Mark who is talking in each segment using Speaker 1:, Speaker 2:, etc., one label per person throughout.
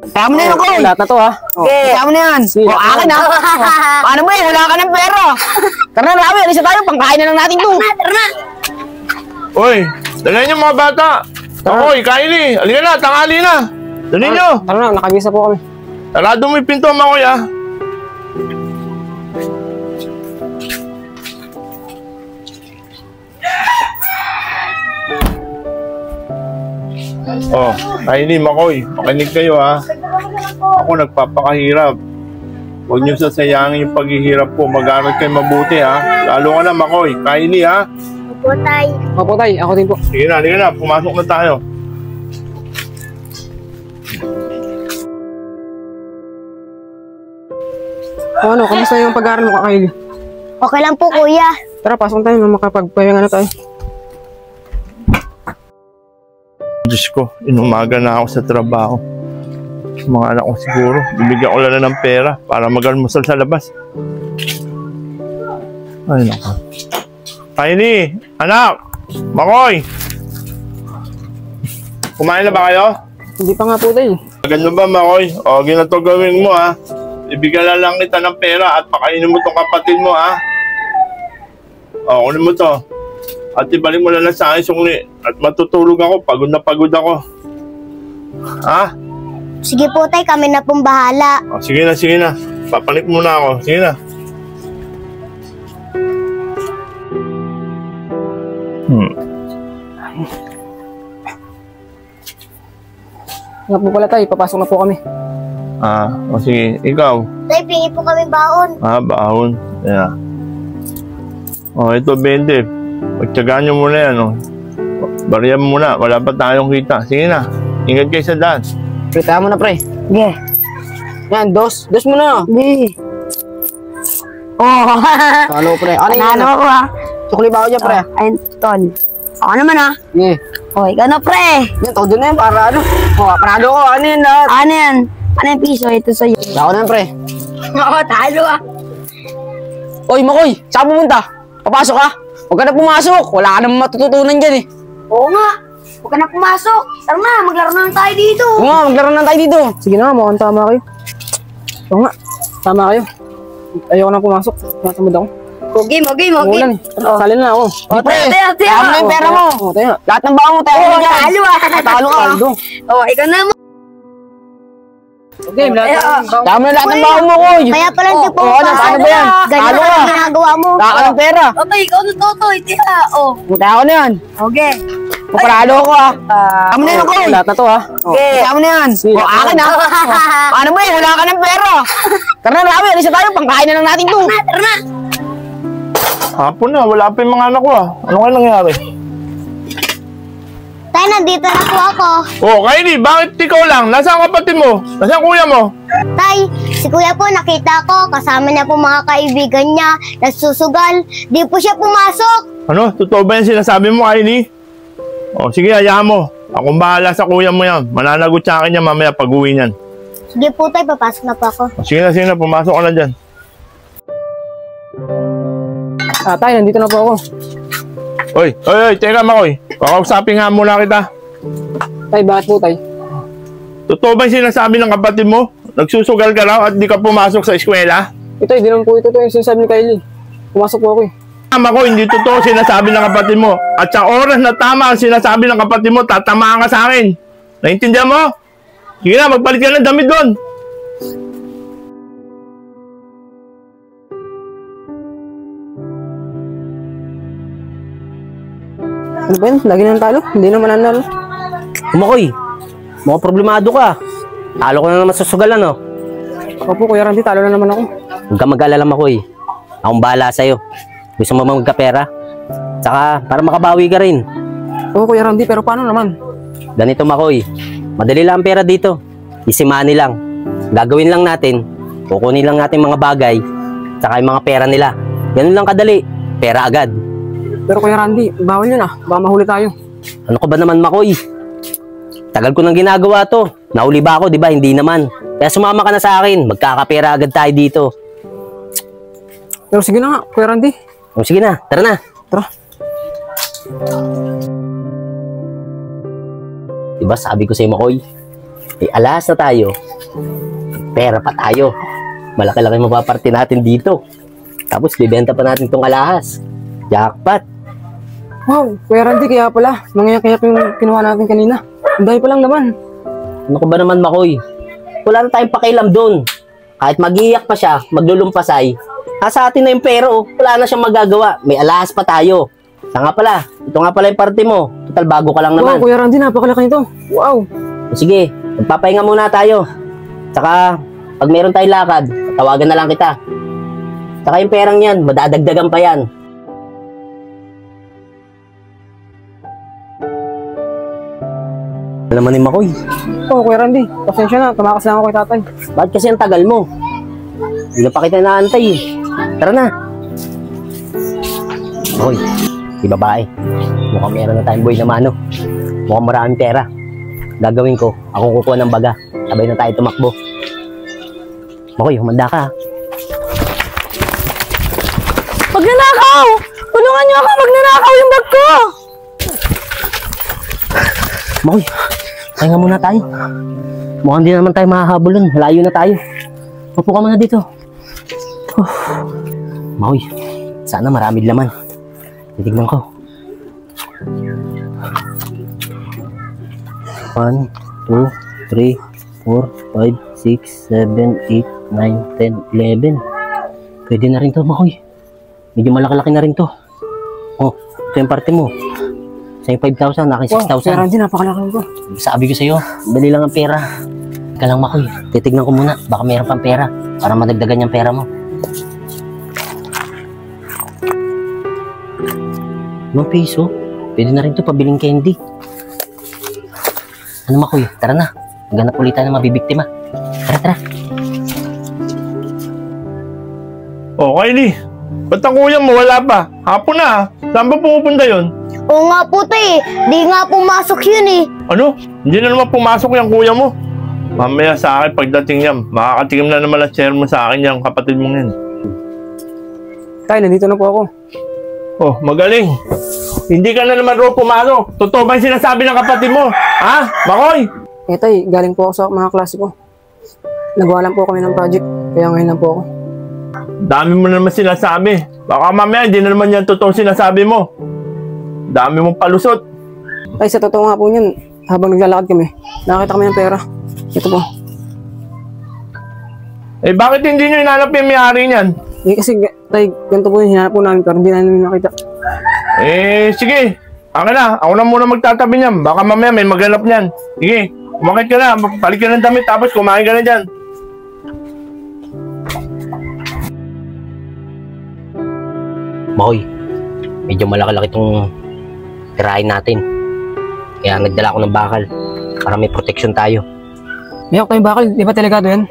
Speaker 1: Kaya mo na yun, Koy.
Speaker 2: Lahat na to, ha?
Speaker 1: Okay. Kaya mo na yan. O, akin, ha? Paano ba yun? Wala ka ng pera. Tara na, Rawi. Alisa tayo. Pangkain na lang natin to.
Speaker 3: Tara na.
Speaker 4: Uy, dali niyo mga bata. Makoy, Kylie, halika na, tanghali na. Dali niyo.
Speaker 2: Tara na, nakabisa po kami.
Speaker 4: Sarado mo yung pinto, Makoy, ha? Oh, Kylie, Makoy, makinig kayo, ha? Ako nagpapakahirap. Huwag niyo sasayangin yung paghihirap ko. Mag-aaral kayo mabuti, ha? Lalo ka na, Makoy. Kylie, ha?
Speaker 3: Opo, tay.
Speaker 2: Opo, tay. Ako din po.
Speaker 4: Sige na, halika na. Pumasok na tayo.
Speaker 2: O ano, kamusta yung pag-aaral mo, Kylie?
Speaker 3: Okay lang po, kuya.
Speaker 2: Tara, pasok tayo. Makapagpahinga na tayo.
Speaker 4: Diyos ko, inumaga na ako sa trabaho. Mga anak ko siguro, bibigyan ko lang ng pera para mag-almusal sa labas. Ay, naku. Kylie, anak! Makoy! Kumain na ba kayo?
Speaker 2: Hindi pa nga po, tay.
Speaker 4: Ganun ba, Makoy? O, ginato gawin mo, ha? Ibigyan lang kita ng pera at pakainin mo tong kapatid mo, ha? O, kunin mo to. At ibalik mo lang sa akin sungli. At matutulog ako. Pagod na pagod ako. Ha?
Speaker 3: Sige po, tay. Kami na pong bahala.
Speaker 4: O, sige na, sige na. Papanik muna ako. Sige na.
Speaker 2: Nga po pala, tay. Papasok na po kami.
Speaker 4: O sige. Ikaw.
Speaker 3: Tay, pingi po kami baon.
Speaker 4: Baon. Yeah. O, ito 20. Pagtsagaan nyo muna yan, o. Bariyan muna. Wala pa tayong kita. Sige na. Ingat kayo sa daan.
Speaker 2: Kita mo na, pre.
Speaker 3: Sige.
Speaker 2: Yan, dos. Dos mo na.
Speaker 3: Sige. Oh.
Speaker 2: Talo, pre. Ano yun?
Speaker 3: Panalo ko, ha?
Speaker 2: Sukli ba ako dyan, pre?
Speaker 3: Ayun, tol. Ako naman, ha?
Speaker 2: Sige.
Speaker 3: O, ikaw na, pre.
Speaker 2: Yan, todo na yan para ano. O, panalo ko. Ano yan, lahat?
Speaker 3: Ano yan? Ano yung piso? Ito sa'yo.
Speaker 2: Ako na yan, pre.
Speaker 3: Oo, talo, ha?
Speaker 2: Oy, Makoy. Saan pumunta? Papasok ka? Huwag ka na pumasok. Wala ka naman matututunan dyan, eh.
Speaker 3: Oo nga. Huwag ka na pumasok. Tara na, maglaro na lang tayo dito.
Speaker 2: Oo nga, maglaro na tayo dito. Sige na, mukhang tama kayo. Oo nga, tama kayo. Ayoko na pumasok. Natamad ako.
Speaker 3: Okay.
Speaker 2: Umulan eh. Salin na ako.
Speaker 3: O, tayo.
Speaker 2: Tama na yung pera mo. O, tayo. Lahat ng baon mo, tayo.
Speaker 3: Oo, talo, ha?
Speaker 2: Talo ka.
Speaker 3: Oo, ikaw na mo.
Speaker 2: Okay, tama na lahat ng baon mo, Koy.
Speaker 3: Kaya pala hindi po
Speaker 2: ano, paano ba yan?
Speaker 3: Ganyan
Speaker 2: Talo
Speaker 3: ang
Speaker 2: ka.
Speaker 3: ginagawa mo.
Speaker 2: Wala ka ng pera.
Speaker 3: Okay, ikaw na totoy. Tira, oh.
Speaker 2: Punta ako na yan.
Speaker 3: Okay.
Speaker 2: Paparalo ko, ha.
Speaker 1: Kaya mo na yun, Koy.
Speaker 2: Lahat na to, ha.
Speaker 3: Okay.
Speaker 1: Kaya mo na yan. O, akin, ha? Paano ba yun? Wala ka ng pera. Tara na, Rawi. Alisa tayo. Pangkain na lang natin to.
Speaker 3: Tara na.
Speaker 4: Hapon na. Wala pa yung mga anak ko, ha? Ano kaya nangyari?
Speaker 3: Tay, nandito na po ako.
Speaker 4: Oh, Kylie, bakit ikaw lang? Nasaan kapatid mo? Nasaan kuya mo?
Speaker 3: Tay, si kuya po nakita ko. Kasama niya po mga kaibigan niya. Nagsusugal. Di po siya pumasok.
Speaker 4: Ano? Totoo ba yan sinasabi mo, Kylie? O, sige, hayaan mo. Akong bahala sa kuya mo yan. Mananagot sa akin yan mamaya pag-uwi niyan.
Speaker 3: Sige po, tay. Papasok na po ako.
Speaker 4: O, sige na. Pumasok ka na dyan.
Speaker 2: Tay, nandito na po ako.
Speaker 4: Oy, teka, Makoy. Kakausapin nga muna kita.
Speaker 2: Tay, bakit po, tay?
Speaker 4: Totoo ba yung sinasabi ng kapatid mo? Nagsusugal ka raw at di ka pumasok sa eskwela?
Speaker 2: Ito, hindi naman po ito yung sinasabi ni Kylie. Pumasok po ako, eh.
Speaker 4: Tama ko, hindi totoo sinasabi ng kapatid mo. At sa oras na tama ang sinasabi ng kapatid mo, tatamaan ka sa akin. Naintindihan mo? Sige na, magpalit ka ng damit doon.
Speaker 2: Ano ba yun? Lagi na talo? Hindi naman nanalo.
Speaker 5: Makoy, mukhang problemado ka. Talo ko na naman sa sugalan, no?
Speaker 2: Opo, Kuya Randy, talo na naman ako.
Speaker 5: Huwag ka mag-alala, Makoy. Akong bahala sa'yo. Gusto mo magkapera? Tsaka, para makabawi ka rin.
Speaker 2: Oo, Kuya Randy, pero paano naman?
Speaker 5: Ganito, Makoy. Madali lang ang pera dito. Easy money lang. Gagawin lang natin. Kukunin lang natin mga bagay. Tsaka yung mga pera nila. Ganun lang kadali. Pera agad.
Speaker 2: Pero Kuya Randy, bawal yun, ah. Baka mahuli tayo.
Speaker 5: Ano ka ba naman, Makoy? Tagal ko nang ginagawa to. Nahuli ba ako, di ba? Hindi naman. Kaya sumama ka na sa akin. Magkakapera agad tayo dito.
Speaker 2: Pero sige na nga, Kuya Randy.
Speaker 5: O sige na, tara na.
Speaker 2: Tara.
Speaker 5: Diba sabi ko sa'yo, Makoy? May alas na tayo. pera pa tayo. Malaki-laki mapaparte natin dito. Tapos bibenta pa natin tong alahas. Jackpot.
Speaker 2: Wow, Kuya Randy, kaya pala. Mangyayak-yayak yung kinuha natin kanina. Ang dahil pa lang naman.
Speaker 5: Ano ko ba naman, Makoy? Wala na tayong pakialam doon. Kahit magiiyak pa siya, maglulumpasay, nasa atin na yung pera, oh. Wala na siyang magagawa. May alahas pa tayo. Sa nga pala, ito nga pala yung parte mo. Total, bago ka lang
Speaker 2: Wow,
Speaker 5: naman.
Speaker 2: Kuya Randy, napakalaki nito. Wow.
Speaker 5: Sige, magpapahinga muna tayo. Tsaka, pag meron tayong lakad, tawagan na lang kita. Tsaka yung perang yan, madadagdagan pa yan. Alam mo ni Makoy,
Speaker 2: Oh, Kuya Randy, pasensya na. Tumakas lang ako kay tatay.
Speaker 5: bakit kasi ang tagal mo? Hindi na pa kita naantay eh. Tara na. Makoy, di babae. Mukhang meron na tayong boy na mano. Mukhang maraming pera. Gagawin ko, ako kukuha ng baga. Sabay na tayo tumakbo. Makoy, humanda ka.
Speaker 1: Magnanakaw! Tulungan niyo ako! Magnanakaw yung bag ko!
Speaker 5: Makoy, pahinga muna tayo. Mukhang di naman tayo mahahabol. Malayo na tayo. Upo ka muna dito. Makoy, sana marami laman. Titignan ko. 1, 2, 3, 4, 5, 6, 7, 8, 9, 10, 11. Pwede na rin to, Makoy. Medyo malaki-laki na rin to. Oh, ito yung parte mo. Sa 5,000, akin
Speaker 2: Wow, Kuya
Speaker 5: 6,000.
Speaker 2: Randy, napakalaki nito.
Speaker 5: Sabi ko sa'yo, dali lang ang pera. Ika lang, Makoy. Titignan ko muna. Baka meron pang pera para madagdagan yung pera mo. Mga piso? Pwede na rin to pabiling candy. Ano, Makoy? Tara na. Maghanap ulit tayo ng mabibiktima. Tara, tara.
Speaker 4: Oh, Kylie. Ba't ang kuya mo wala pa? Hapon na ha. Saan ba pumupunta yun?
Speaker 3: Oo nga po tay, di nga pumasok yun eh.
Speaker 4: Ano? Hindi na naman pumasok yung kuya mo. Mamaya sa akin pagdating niya, makakatikim na naman ang share mo sa akin yung kapatid mong yan.
Speaker 2: Tay, nandito na po ako.
Speaker 4: Oh, magaling. Hindi ka na naman raw pumasok. Totoo ba yung sinasabi ng kapatid mo? Ha? Makoy?
Speaker 2: Eh tay, galing po ako sa mga klase ko. Nagawa lang po kami ng project, kaya ngayon lang po ako.
Speaker 4: Dami mo na naman sinasabi. Baka mamaya hindi na naman yan totoo sinasabi mo. Dami mong palusot.
Speaker 2: Tay, sa totoo nga po niyan, habang naglalakad kami, nakakita kami ng pera. Ito po.
Speaker 4: Eh bakit hindi nyo hinanap yung may-ari niyan?
Speaker 2: Eh kasi, tay, ganito po yung hinanap po namin pero hindi namin nakita.
Speaker 4: Eh sige. Akin na. Ako na muna magtatabi niyan. Baka mamaya may maghanap niyan. Sige. Umakit ka na. Balik ka ng damit tapos kumain ka na dyan.
Speaker 5: Makoy, medyo malaki-laki itong tirahin natin. Kaya nagdala ako ng bakal para may protection tayo.
Speaker 2: May ako tayong bakal, di ba delikado yan?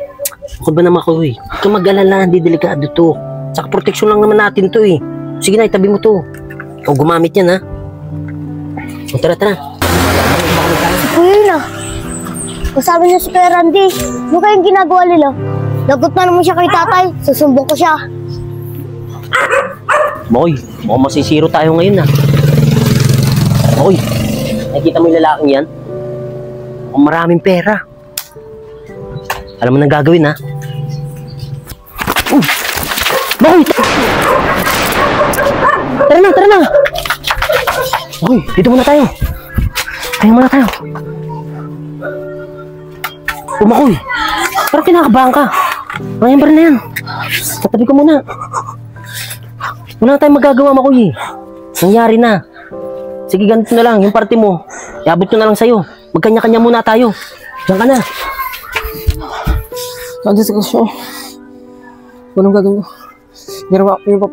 Speaker 5: Ako ba naman, Makoy? Huwag kang mag-alala, hindi delikado to. Saka protection lang naman natin to eh. Sige na, itabi mo to. Ikaw gumamit yan, ha? O, tara, tara.
Speaker 3: Kuya yun ah. Kung sabi niya si Kuya Randy, ano kayong ginagawa nila? Lagot na naman siya kay tatay, susumbong ko siya.
Speaker 5: Makoy, mukhang masisiro tayo ngayon, ha? Makoy, nakikita mo yung lalaking yan? Mukhang maraming pera. Alam mo nang gagawin, ha? Makoy! Tara na, tara na! Makoy, dito muna tayo. Tayo muna tayo. Makoy, parang kinakabahan ka. Ngayon ba rin na yan? Tatabi ko muna. Wala na tayong magagawa, Makoy. Nangyari na. Sige, ganito na lang. Yung parte mo, iabot ko na lang sa'yo. Magkanya-kanya muna tayo. Diyan ka na.
Speaker 2: Randy, sige siya. Walang gagawin ko.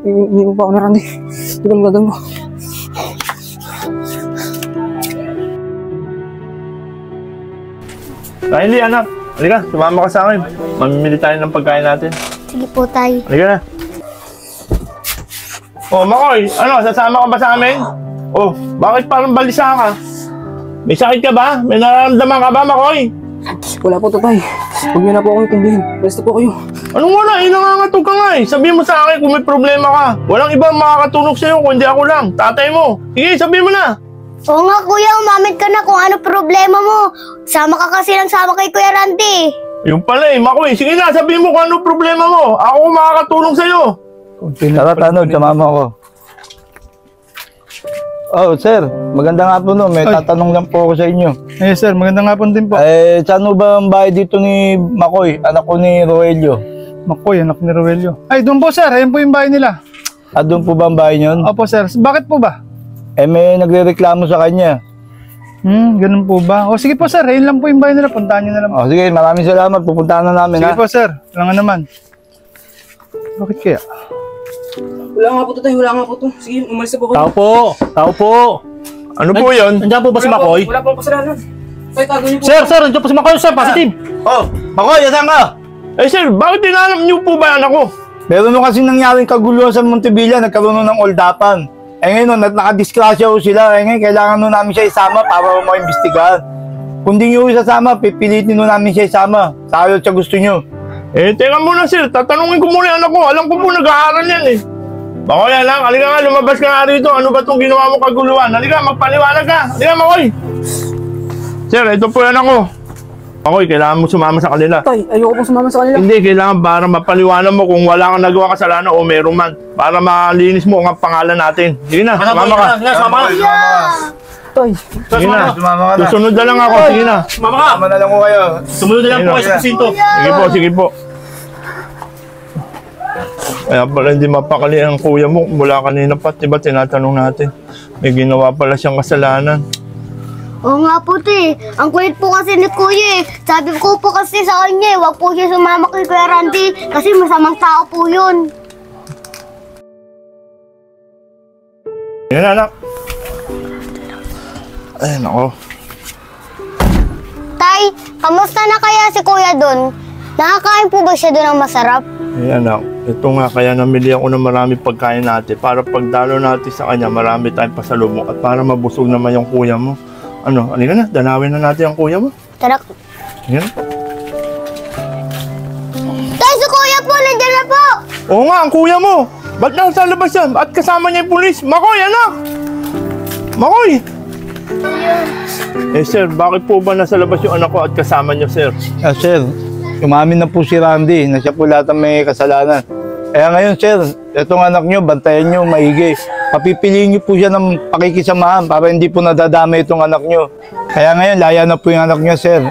Speaker 2: Hindi mo pa ako na, Randy. Hindi ko lang gagawin ko.
Speaker 4: Kylie, anak. Halika, sumama ka sa akin. Mamimili tayo ng pagkain natin.
Speaker 3: Sige po tay.
Speaker 4: Halika na. Oh, Makoy, ano, sasama ka ba sa amin? Oh, bakit parang balisa ka? May sakit ka ba? May nararamdaman ka ba, Makoy?
Speaker 2: Wala po to, tay. Huwag niyo na po akong itindihin. Basta po kayo.
Speaker 4: Anong wala? Nangangatog ka nga eh. Sabihin mo sa akin kung may problema ka. Walang ibang makakatulog sa'yo kundi ako lang. Tatay mo. Sige, sabihin mo na.
Speaker 3: Oo nga kuya, umamit ka na kung ano problema mo. Sama ka kasi lang sama kay Kuya Randy.
Speaker 4: Yung pala eh, Makoy. Sige na, sabihin mo kung ano problema mo. Ako makakatulong sa'yo.
Speaker 6: Tara, Tanod, sumama ko. Oh, sir, maganda nga po no. May tatanong lang po ako sa inyo.
Speaker 7: Eh sir, magandang hapon din po.
Speaker 6: Saan ba ang bahay dito ni Makoy, anak ko ni Roelio?
Speaker 7: Makoy, anak ni Roelio. Ay, doon po sir, ayun po yung bahay nila.
Speaker 6: Doon po ba ang bahay niyon?
Speaker 7: Opo sir, bakit po ba?
Speaker 6: May nagrereklamo sa kanya.
Speaker 7: Ganun po ba? O sige po sir, ayun lang po yung bahay nila, puntahan nyo na lang.
Speaker 6: Oh, sige, maraming salamat. Pupuntahan na namin,
Speaker 7: Sige
Speaker 6: ha?
Speaker 7: po sir, wala nga naman. Bakit kaya?
Speaker 2: Wala nga po to, tay. Wala nga po to. Sige, umalis na po kayo.
Speaker 5: Tao po! Tao po!
Speaker 4: Ano po yun?
Speaker 5: Nandiyan po ba si Makoy?
Speaker 2: Wala po kasalanan. Tay, tago niyo po.
Speaker 5: Sir, nandiyan po si Makoy, sir, positive!
Speaker 6: Oh, Makoy, saan ka?
Speaker 4: Eh sir, bakit tinanap niyo po ba yan ako?
Speaker 6: Meron nung kasi nangyaring kaguluhan sa Montevilla, nagkaroon nun ng oldapan. Ngayon, nakadiskrasya ho sila. Ngayon, kailangan nun namin siya isama para maimbestigahan. Kung di nyo isasama, pipilitin nun namin siya isama. Sa ayaw siya gusto nyo.
Speaker 4: Eh, teka muna sir, tatanungin ko muna yung anak ko. Alam ko po nag-aaral yan eh. Makoy, anak, halika nga, lumabas ka nga rito. Ano ba itong ginawa mo kaguluhan? Halika, magpaliwanag ka. Halika, Makoy. Sir, ito po yan ako. Makoy, kailangan mo sumama sa kanila.
Speaker 2: Tay, ayoko po sumama sa kanila.
Speaker 4: Hindi, kailangan para mapaliwanag mo kung wala kang nagawa kasalanan o meron man. Para malinis mo ang pangalan natin. Sige na, sumama ka.
Speaker 6: Sumama ka.
Speaker 2: Tay,
Speaker 4: Sige na,
Speaker 6: Sumama ka na.
Speaker 4: susunod na lang ako. Sige na.
Speaker 5: Sumama ka!
Speaker 6: Sumama na lang ko kayo.
Speaker 5: Sumunod na lang po kayo sa presinto.
Speaker 4: Sige po, sige po. Kaya pala hindi mapakali ang kuya mo mula kanina pa. Diba tinatanong natin? May ginawa pala siyang kasalanan.
Speaker 3: Oo nga po, te. Ang kulit po kasi ni Kuya eh. Sabi ko po kasi sa kanya eh, wag po siya sumama kay Kuya Randy kasi masamang tao po yun.
Speaker 4: Yan anak. Ay, nako.
Speaker 3: Tay, kamusta na kaya si Kuya doon? Nakakain po ba siya doon ng masarap?
Speaker 4: Ay, anak. Ito nga, kaya namili ako ng marami pagkain natin para pagdalo natin sa kanya, marami tayong pasalubong at para mabusog naman yung kuya mo. Ano, halika na, danawin na natin ang kuya mo.
Speaker 3: Tara.
Speaker 4: Yan.
Speaker 3: Tay, si Kuya po, nandiyan na po!
Speaker 4: Oo nga, ang kuya mo. Ba't nasa labas yan? At kasama niya yung pulis. Makoy, anak! Makoy! Eh sir, bakit po ba nasa labas yung anak ko at kasama niyo, sir?
Speaker 6: Sir, umamin na po si Randy na siya po lahat ang may kasalanan. Kaya ngayon, sir, itong anak nyo, bantayan nyo, maigi. Papipiliin nyo po siya ng pakikisamahan para hindi po nadadama itong anak nyo. Kaya ngayon, laya na po yung anak nyo, sir.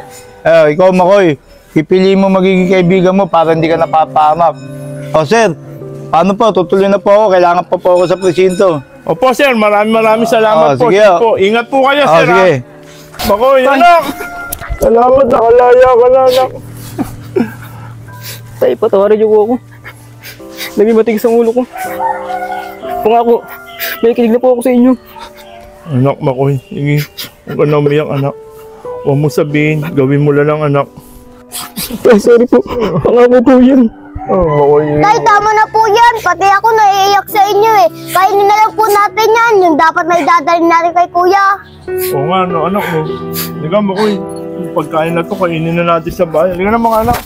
Speaker 6: Ikaw, Makoy, pipiliin mo magiging kaibigan mo para hindi ka napapahamak. O, sir, paano po? Tutuloy na po ako. Kailangan pa po ako sa presinto.
Speaker 4: Opo, sir, maraming salamat po.
Speaker 6: Sige,
Speaker 4: Sige po. Ingat po kayo, sir.
Speaker 6: Sige.
Speaker 4: Ha? Makoy, anak! Salamat, nakalaya ka na, anak.
Speaker 2: tay, patawarin niyo po ako. Naging matigas ang ulo ko. Pangako, may kinig na po ako sa inyo.
Speaker 4: Anak, Makoy, sige. Huwag ka na umiyak, anak. Huwag mo sabihin, gawin mo lang, anak.
Speaker 2: Tay, sorry po. Pangako po yan.
Speaker 4: Makoy.
Speaker 3: Tay, tama na po yan. Pati ako naiiyak sa inyo eh. Kainin na lang po natin yan. Yung dapat na idadalhin natin kay Kuya.
Speaker 4: Oo nga, no, anak mo. Hindi ka, Makoy. Yung pagkain na to, kainin na natin sa bahay. Hindi ka na, mga anak.